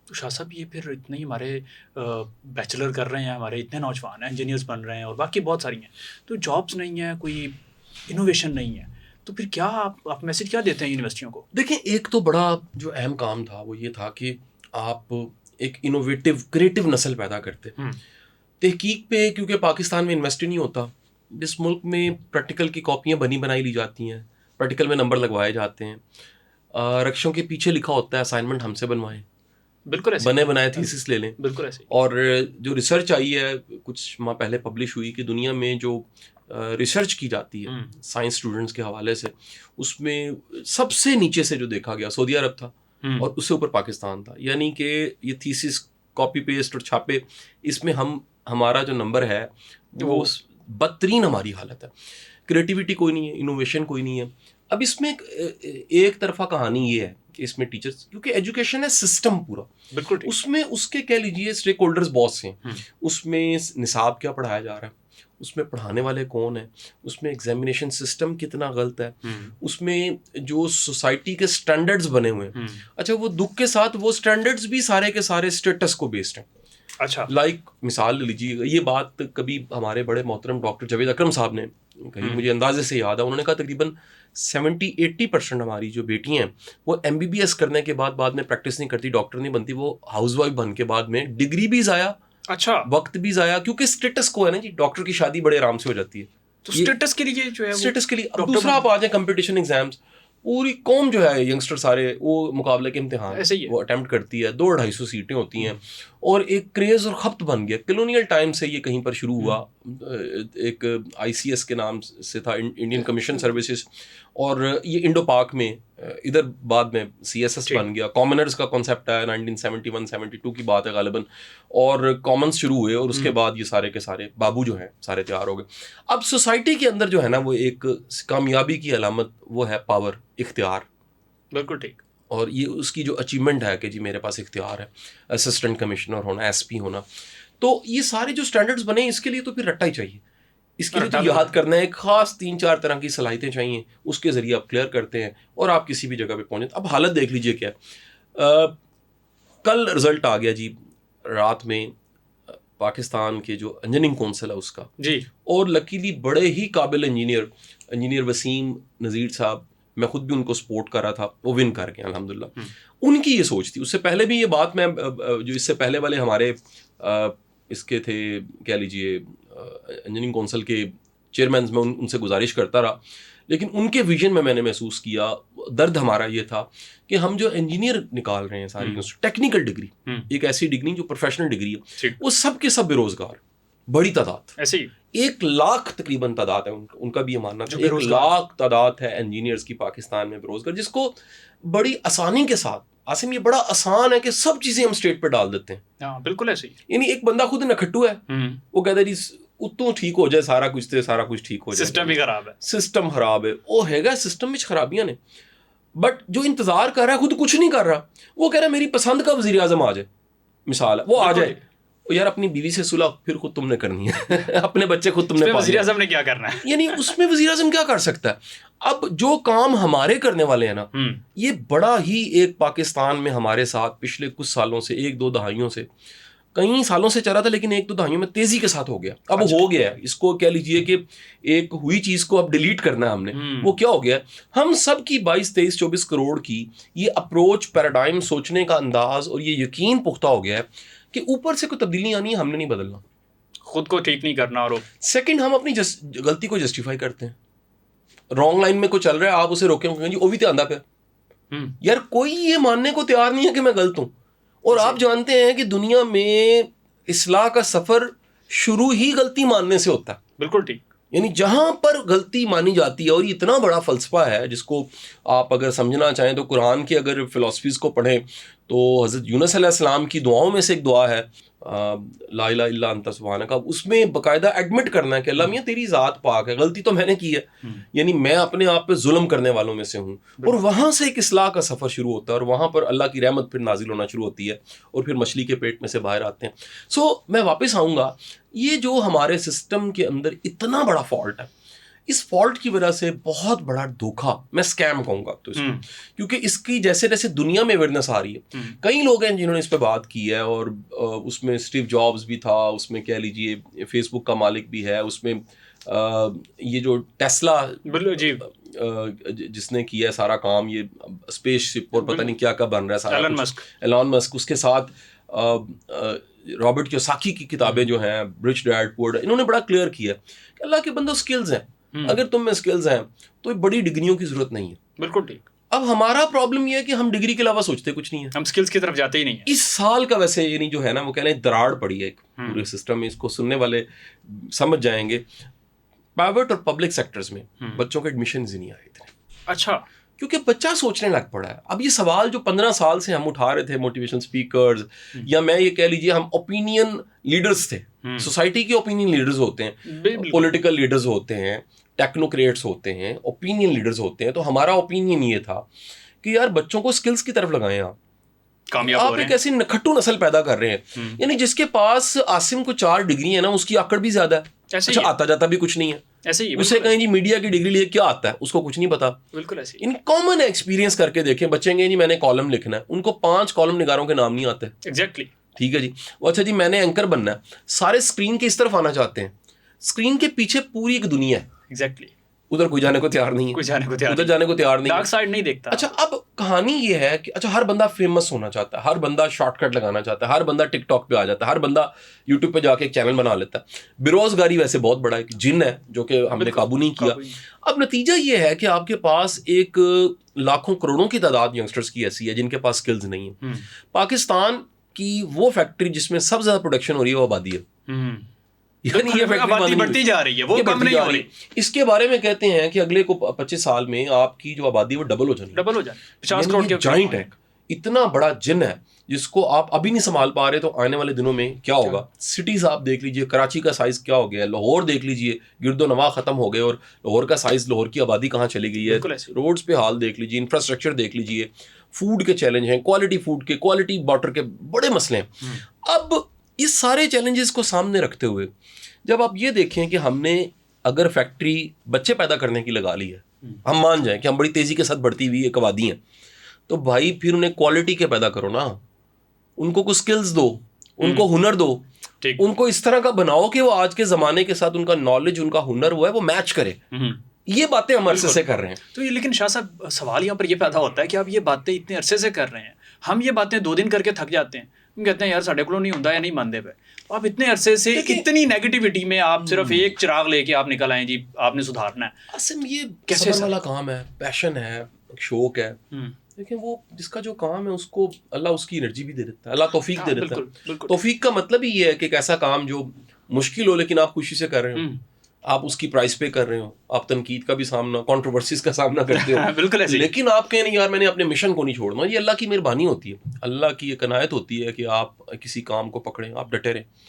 तो शाह साहब ये फिर इतने ही हमारे बैचलर कर रहे हैं, हमारे इतने नौजवान हैं, इंजीनियर्स बन रहे हैं और बाकी बहुत सारी हैं, तो जॉब्स नहीं है, कोई इनोवेशन नहीं है, तो फिर क्या आप मैसेज क्या देते हैं यूनिवर्सिटियों को? देखिए, एक तो बड़ा जो अहम काम था वो ये था कि आप एक इनोवेटिव क्रिएटिव नस्ल पैदा करते। तहकीक पे क्योंकि पाकिस्तान में इन्वेस्ट ही नहीं होता, जिस मुल्क में प्रैक्टिकल की कॉपियाँ बनी बनाई ली जाती हैं, प्रैक्टिकल में नंबर लगवाए जाते हैं, रक्षों के पीछे लिखा होता है असाइनमेंट हमसे बनवाएं, बिल्कुल ऐसे बने बनाए थीसिस ले लें। बिल्कुल ऐसे। और जो रिसर्च आई है कुछ माह पहले पब्लिश हुई कि दुनिया में जो रिसर्च की जाती है साइंस स्टूडेंट्स के हवाले से, उसमें सबसे नीचे से जो देखा गया सऊदी अरब था और उससे ऊपर पाकिस्तान था। यानी कि ये थीसिस कॉपी पेस्ट और छापे, इसमें हमारा जो नंबर है वो बदतरीन हमारी हालत है। क्रिएटिविटी कोई नहीं है, इनोवेशन कोई नहीं है। अब इसमें एक तरफा कहानी ये है कि इसमें टीचर्स, क्योंकि एजुकेशन है सिस्टम पूरा, बिल्कुल उसमें उसके कह लीजिए स्टेक होल्डर्स बहुत से हैं। उसमें निसाब क्या पढ़ाया जा रहा है, उसमें पढ़ाने वाले कौन है, उसमें एग्जामिनेशन सिस्टम कितना गलत है, उसमें जो सोसाइटी के स्टैंडर्ड्स बने हुए हैं। अच्छा, वो दुख के साथ वो स्टैंडर्ड्स भी सारे के सारे स्टेटस को बेस्ड हैं। अच्छा, मिसाल लीजिए, ये बात कभी हमारे बड़े मोहतरम डॉक्टर जावेद अकरम साहब ने कही, मुझे अंदाजे से याद है, उन्होंने कहा तकरीबन 70-80% हमारी जो बेटियां हैं वो MBBS करने के बाद में प्रैक्टिस नहीं करती, डॉक्टर नहीं बनती, वो हाउसवाइफ बन के बाद में डिग्री भी ज़ाया, अच्छा, वक्त भी ज़ाया, क्योंकि स्टेटस को है ना जी, डॉक्टर की शादी बड़े आराम से हो जाती है। तो स्टेटस के लिए जो है, स्टेटस के लिए। अब दूसरा आप आ जाए कंपटीशन एग्जाम्स, पूरी कौम जो है यंगस्टर सारे वो मुकाबले के इम्तिहान ऐसे ही है। वो अटेम्प्ट करती है, 200-250 सीटें होती हैं और एक क्रेज़ और खपत बन गया। कॉलोनियल टाइम से ये कहीं पर शुरू हुआ, एक ICS के नाम से था, इंडियन कमीशन सर्विसेज, और ये इंडो पाक में इधर बाद में CSS बन गया। कॉमनर्स का कॉन्सेप्ट आया 1971-72 की बात है गालिबन, और कॉमन्स शुरू हुए और उसके बाद ये सारे के सारे बाबू जो हैं सारे तैयार हो गए। अब सोसाइटी के अंदर जो है ना, वो एक कामयाबी की अलामत वो है पावर, इख्तियार। बिल्कुल ठीक। और ये उसकी जो अचीवमेंट है कि जी मेरे पास इख्तियार है, असिस्टेंट कमिश्नर होना, SP होना, तो ये सारे जो स्टैंडर्ड्स बने इसके लिए तो फिर रट्टा ही चाहिए। इसके लिए तो याद करना है, खास 3-4 तरह की सलाहियतें चाहिए, उसके ज़रिए आप क्लियर करते हैं और आप किसी भी जगह पे पहुँचे। अब हालत देख लीजिए क्या, कल रिजल्ट आ गया जी रात में, पाकिस्तान के जो इंजीनियरिंग काउंसिल है उसका जी, और लकीली बड़े ही काबिल इंजीनियर वसीम नज़ीर साहब, मैं खुद भी उनको सपोर्ट कर रहा था, वो विन कर गए अल्हम्दुलिल्लाह। उनकी ये सोच थी, उससे पहले भी ये बात मैं जो इससे पहले वाले हमारे इसके थे कह लीजिए इंजीनियरिंग काउंसिल के चेयरमैन में उनसे गुजारिश करता रहा, लेकिन उनके विजन में मैंने महसूस किया, दर्द हमारा ये था कि हम जो इंजीनियर निकाल रहे हैं सारी टेक्निकल डिग्री, एक ऐसी डिग्री जो प्रोफेशनल डिग्री है, वो सब के सब बेरोजगार, बड़ी तादाद, ऐसे ही 1 लाख तकरीबन तादाद है उनका भी ये मानना था, 1 लाख तादाद है इंजीनियर्स की पाकिस्तान में बेरोजगार, जिसको बड़ी आसानी के साथ, आसिम ये बड़ा आसान है कि सब चीजें हम स्टेट पे डाल देते हैं। हाँ, बिल्कुल ऐसे ही। यानी एक बंदा खुद नखट्टू है, वो कहता है जी उतो ठीक हो जाए सारा कुछ, तो सारा कुछ ठीक हो जाए, सिस्टम ही खराब है, सिस्टम खराब है, वो हैगा सिस्टम में खराबियां ने, बट जो इंतजार कर रहा है खुद कुछ नहीं कर रहा, वो कह रहा है मेरी पसंद का वजीर आजम आ जाए, मिसाल है वो आ जाए, यार अपनी बीवी से सुलह फिर खुद तुमने करनी है अपने बच्चे खुद तुमने, वजीर आजम ने क्या करना है, यानी उसमें वजीर आजम क्या कर सकता है। अब जो काम हमारे करने वाले हैं ना, ये बड़ा ही एक पाकिस्तान में हमारे साथ पिछले कुछ सालों से, 1-2 दहाइयों से, कई सालों से चला था, लेकिन 1-2 दहाइयों में तेजी के साथ हो गया। अब हो गया है, इसको कह लीजिए कि एक हुई चीज को अब डिलीट करना है हमने। वो क्या हो गया, हम सब की 22-23-24 करोड़ की ये अप्रोच, पैराडाइम, सोचने का अंदाज और ये यकीन पुख्ता हो गया है कि ऊपर से कोई तब्दीली आनी है, हमने नहीं बदलना, खुद को ठीक नहीं करना। और सेकंड, हम अपनी गलती को जस्टिफाई करते हैं, रॉन्ग लाइन में कोई चल रहा है, आप उसे रोकेंगे जी वो भी तो आंदा पे, यार कोई ये मानने को तैयार नहीं है कि मैं गलत हूं। और आप जानते हैं कि दुनिया में इस्लाह का सफर शुरू ही गलती मानने से होता है। बिल्कुल ठीक। यानी जहां पर गलती मानी जाती है, और ये इतना बड़ा फलसफा है जिसको आप अगर समझना चाहें तो कुरान की अगर फिलॉसफीज को पढ़ें तो हज़रत यूनुस अलैहिस्सलाम की दुआओं में से एक दुआ है ला इलाहा इल्ला अंता सुब्हानक, उसमें बाकायदा एडमिट करना है कि अल्लाह मियां तेरी ज़ात पाक है, गलती तो मैंने की है, यानी मैं अपने आप पे जुल्म करने वालों में से हूँ। और वहाँ से एक इस्लाह का सफ़र शुरू होता है और वहाँ पर अल्लाह की रहमत फिर नाजिल होना शुरू होती है और फिर मछली के पेट में से बाहर आते हैं। सो मैं वापस आऊँगा, ये जो हमारे सिस्टम के अंदर इतना बड़ा फॉल्ट है, इस फॉल्ट की वजह से बहुत बड़ा धोखा, मैं स्कैम कहूंगा तो इसको, क्योंकि इसकी जैसे जैसे दुनिया में अवेयरनेस आ रही है, कई लोग हैं जिन्होंने इस पे बात की है, और उसमें स्टीव जॉब्स भी था, उसमें कह लीजिए फेसबुक का मालिक भी है, उसमें ये जो टेस्ला जी जिसने किया है सारा काम, ये स्पेसशिप और पता नहीं क्या क्या बन रहा है सारा, एलन मस्क, उसके साथ रॉबर्ट कियोसाकी की किताबें जो हैं, रिच डैड पुअर डैड, इन्होंने बड़ा क्लियर किया कि अल्लाह के बंदो स्किल्स हैं, अगर तुम में स्किल्स हैं तो बड़ी डिग्रियों की जरूरत नहीं है। बिल्कुल ठीक। अब हमारा प्रॉब्लम ये है कि हम डिग्री के अलावा सोचते कुछ नहीं है, हम स्किल्स की तरफ जाते ही नहीं है। इस साल का वैसे ये नहीं जो है ना, वो कह रहे हैं दरार पड़ी है एक पूरे सिस्टम में, इसको सुनने वाले समझ जाएंगे। प्राइवेट और पब्लिक सेक्टर्स में बच्चों के एडमिशन ही नहीं आए इतने। अच्छा, क्योंकि बच्चा सोचने लग पड़ा है। अब ये सवाल जो 15 साल से हम उठा रहे थे, मोटिवेशन स्पीकर्स, या मैं ये कह लीजिए हम ओपिनियन लीडर्स थे, सोसाइटी के ओपिनियन लीडर्स होते हैं, पॉलिटिकल लीडर्स होते हैं, टेक्नोक्रेट्स होते हैं, ओपिनियन लीडर्स होते हैं। तो हमारा ओपिनियन ये था कि यार बच्चों को स्किल्स की तरफ लगाएं, आप एक ऐसी नखट्टू नस्ल पैदा कर रहे हैं, यानी जिसके पास आसिम को 4 डिग्री है ना, उसकी आकड़ भी ज्यादा है, अच्छा आता जाता भी कुछ नहीं है, ऐसे ही उसे कहें जी मीडिया की डिग्री लिए क्या आता है, उसको कुछ नहीं पता। बिल्कुल ऐसे इन कॉमन एक्सपीरियंस करके देखें, बच्चे जी मैंने कॉलम लिखना है, उनको 5 कॉलम निगारों के नाम नहीं आते। एग्जैक्टली, ठीक है जी, अच्छा जी मैंने एंकर बनना है, सारे स्क्रीन के इस तरफ आना चाहते हैं, स्क्रीन के पीछे पूरी एक दुनिया है, एग्जैक्टली, उधर कोई जाने को तैयार नहीं है, उधर जाने को तैयार नहीं, डार्क साइड नहीं देखता। अच्छा अब कहानी ये है कि अच्छा हर बंदा फेमस होना चाहता है, हर बंदा शॉर्टकट लगाना चाहता है, हर बंदा टिकटॉक पे आ जाता है, हर बंदा यूट्यूब पे जाके एक चैनल बना लेता है। बेरोजगारी वैसे बहुत बड़ा एक जिन है जो कि हमने काबू नहीं किया। अब नतीजा ये है कि आपके पास एक लाखों करोड़ों की तादाद यंगस्टर्स की ऐसी है जिनके पास स्किल्स नहीं है। पाकिस्तान की वो फैक्ट्री जिसमें सबसे ज्यादा प्रोडक्शन हो रही है वो आबादी है, यानी ये आबादी बढ़ती जा रही है, वो कम नहीं हो रही। इसके बारे में कहते हैं कि अगले को 25 साल में आपकी जो आबादी है वो डबल हो जानी, 50 करोड़ के जाइंट है, इतना बड़ा जिन है जिसको आप अभी नहीं संभाल पा रहे। तो आने वाले दिनों में क्या होगा? सिटीज आप देख लीजिए, कराची का साइज क्या हो गया है, लाहौर देख लीजिए, गिरदो नवा खत्म हो गए और लाहौर का साइज, लाहौर की आबादी कहाँ चली गई है। रोड्स पे हाल देख लीजिए, इंफ्रास्ट्रक्चर देख लीजिए, फूड के चैलेंज हैं, क्वालिटी फूड के, क्वालिटी वाटर के बड़े मसले हैं। अब इस सारे चैलेंजेस को सामने रखते हुए जब आप ये देखें कि हमने अगर फैक्ट्री बच्चे पैदा करने की लगा ली है, हम मान जाएं कि हम बड़ी तेजी के साथ बढ़ती हुई एक आबादी है, तो भाई फिर उन्हें क्वालिटी के पैदा करो ना, उनको कुछ स्किल्स दो, उनको हुनर दो, उनको इस तरह का बनाओ कि वो आज के ज़माने के साथ उनका नॉलेज, उनका हुनर वो है वो मैच करे। ये बातें हम अरसे से कर रहे हैं। तो ये लेकिन शाह साहब सवाल यहाँ पर ये पैदा होता है कि आप ये बातें इतने अरसे से कर रहे हैं, हम ये बातें 2 दिन करके थक जाते हैं, हम कहते हैं यार साढ़े को नहीं होता या नहीं मानते पे। आप इतने अरसे से इतनी नेगेटिविटी में आप सिर्फ एक चिराग लेके आप निकल आए जी आपने सुधारना है। असम ये कैसे वाला काम है, पैशन है, शौक है, लेकिन वो जिसका जो काम है उसको अल्लाह उसकी एनर्जी भी दे देता है, अल्लाह तौफीक दे देता है। तौफीक का मतलब ही ये है कि एक ऐसा काम जो मुश्किल हो लेकिन आप खुशी से कर रहे हो, आप उसकी प्राइस पे कर रहे हो, आप तनकीद का भी सामना, कंट्रोवर्सीज का सामना करते हो बिल्कुल ऐसे। लेकिन आप कहें नहीं यार मैंने अपने मिशन को नहीं छोड़ना। ये अल्लाह की मेहरबानी होती है, अल्लाह की एक इनायत होती है कि आप किसी काम को पकड़ें, आप डटे रहें।